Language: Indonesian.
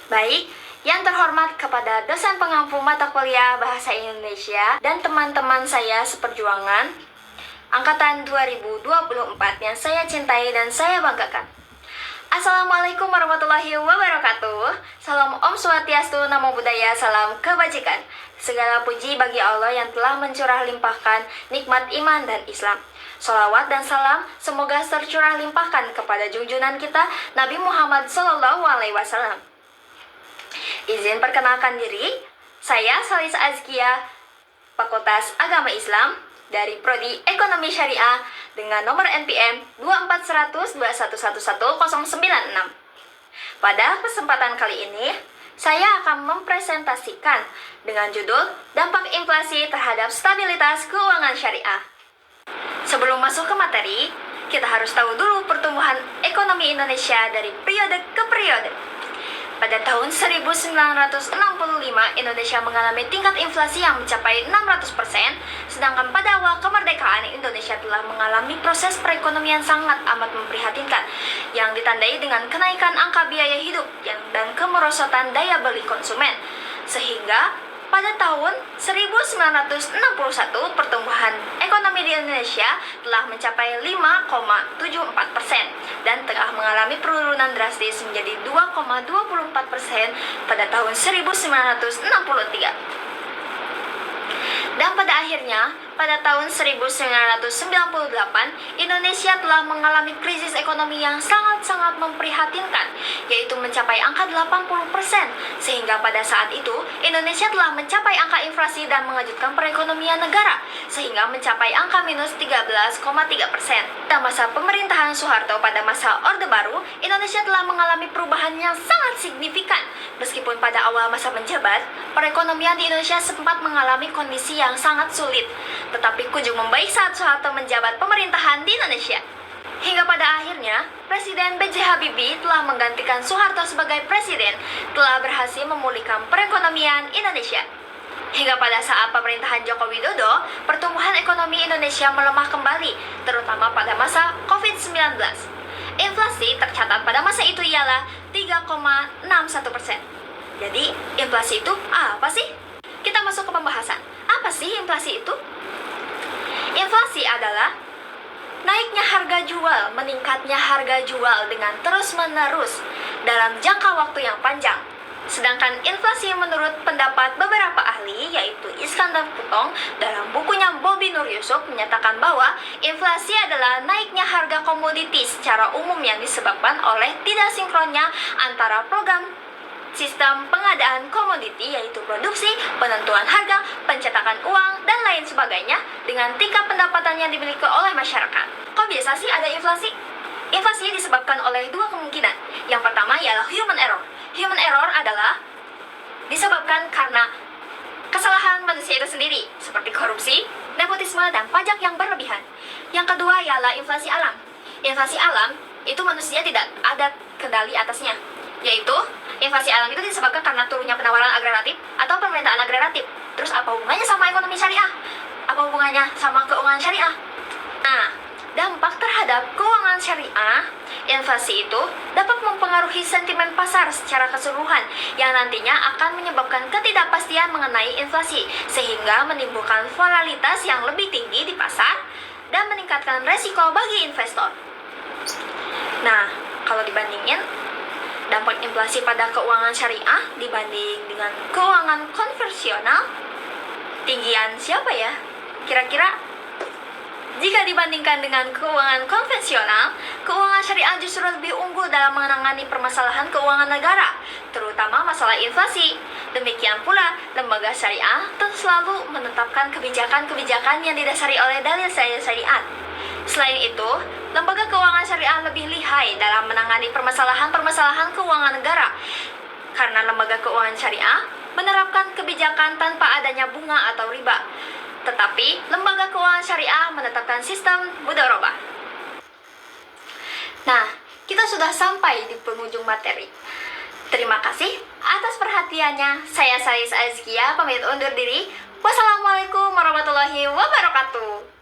Baik, yang terhormat kepada dosen pengampu mata kuliah Bahasa Indonesia dan teman-teman saya seperjuangan Angkatan 2024 yang saya cintai dan saya banggakan. Assalamualaikum warahmatullahi wabarakatuh. Salam Om Swastiastu, Namo Buddhaya, salam kebajikan. Segala puji bagi Allah yang telah mencurah limpahkan nikmat iman dan Islam. Sholawat dan salam semoga tercurah limpahkan kepada junjungan kita Nabi Muhammad SAW. Izin perkenalkan diri, saya Salis Azkia, Fakultas Agama Islam dari Prodi Ekonomi Syariah dengan nomor NPM 24100211096. Pada kesempatan kali ini, saya akan mempresentasikan dengan judul Dampak Inflasi Terhadap Stabilitas Keuangan Syariah. Sebelum masuk ke materi, kita harus tahu dulu pertumbuhan ekonomi Indonesia dari periode ke periode. Pada tahun 1965, Indonesia mengalami tingkat inflasi yang mencapai 600%, sedangkan pada awal kemerdekaan, Indonesia telah mengalami proses perekonomian sangat amat memprihatinkan, yang ditandai dengan kenaikan angka biaya hidup dan kemerosotan daya beli konsumen. Sehingga pada tahun 1961, pertumbuhan ekonomi di Indonesia telah mencapai 5,74% dan tengah mengalami penurunan drastis menjadi 2,24% pada tahun 1963. Dan pada akhirnya, pada tahun 1998, Indonesia telah mengalami krisis ekonomi yang sangat-sangat memprihatinkan, yaitu mencapai angka 80%, sehingga pada saat itu, Indonesia telah mencapai angka inflasi dan mengejutkan perekonomian negara, sehingga mencapai angka minus 13,3%. Dan masa pemerintahan Soeharto pada masa Orde Baru, Indonesia telah mengalami perubahan yang sangat signifikan. Meskipun pada awal masa menjabat, perekonomian di Indonesia sempat mengalami kondisi yang sangat sulit, tetapi kunjung membaik saat Soeharto menjabat pemerintahan di Indonesia. Hingga pada akhirnya, Presiden B.J. Habibie telah menggantikan Soeharto sebagai presiden, telah berhasil memulihkan perekonomian Indonesia. Hingga pada saat pemerintahan Joko Widodo, pertumbuhan ekonomi Indonesia melemah kembali, terutama pada masa COVID-19. Inflasi tercatat pada masa itu ialah 3,61%. Jadi, inflasi itu apa sih? Kita masuk ke pembahasan. Apa sih inflasi itu? Inflasi adalah naiknya harga jual, meningkatnya harga jual dengan terus-menerus dalam jangka waktu yang panjang. Sedangkan inflasi menurut pendapat beberapa ahli, yaitu Iskandar Putong dalam bukunya Bobby Nur Yusuf menyatakan bahwa inflasi adalah naiknya harga komoditi secara umum yang disebabkan oleh tidak sinkronnya antara program sistem pengadaan komoditi, yaitu produksi, penentuan harga, pencetakan uang, dan lain sebagainya, dengan tingkat pendapatan yang dimiliki oleh masyarakat. Kok biasa sih ada inflasi? Inflasi disebabkan oleh dua kemungkinan. Yang pertama ialah human error. Human error adalah disebabkan karena kesalahan manusia itu sendiri, seperti korupsi, nepotisme, dan pajak yang berlebihan. Yang kedua ialah inflasi alam. Inflasi alam itu manusia tidak ada kendali atasnya, yaitu inflasi alam itu disebabkan karena turunnya penawaran aglomeratif atau permintaan aglomeratif. Terus apa hubungannya sama ekonomi syariah? Apa hubungannya sama keuangan syariah? Nah, dampak terhadap keuangan syariah, inflasi itu dapat mempengaruhi sentimen pasar secara keseluruhan yang nantinya akan menyebabkan ketidakpastian mengenai inflasi, sehingga menimbulkan volatilitas yang lebih tinggi di pasar dan meningkatkan resiko bagi investor. Nah, kalau dibandingin dampak inflasi pada keuangan syariah dibanding dengan keuangan konvensional, tinggian siapa ya? Kira-kira jika dibandingkan dengan keuangan konvensional, keuangan syariah justru lebih unggul dalam menangani permasalahan keuangan negara, terutama masalah inflasi. Demikian pula, lembaga syariah tentu selalu menetapkan kebijakan-kebijakan yang didasari oleh dalil syariat. Selain itu, lembaga keuangan syariah lebih lihai dalam menangani permasalahan-permasalahan keuangan negara, karena lembaga keuangan syariah menerapkan kebijakan tanpa adanya bunga atau riba. Tetapi, lembaga keuangan syariah menetapkan sistem mudharabah. Nah, kita sudah sampai di penghujung materi. Terima kasih atas perhatiannya. Saya Salis Azkia, pamit undur diri. Wassalamualaikum warahmatullahi wabarakatuh.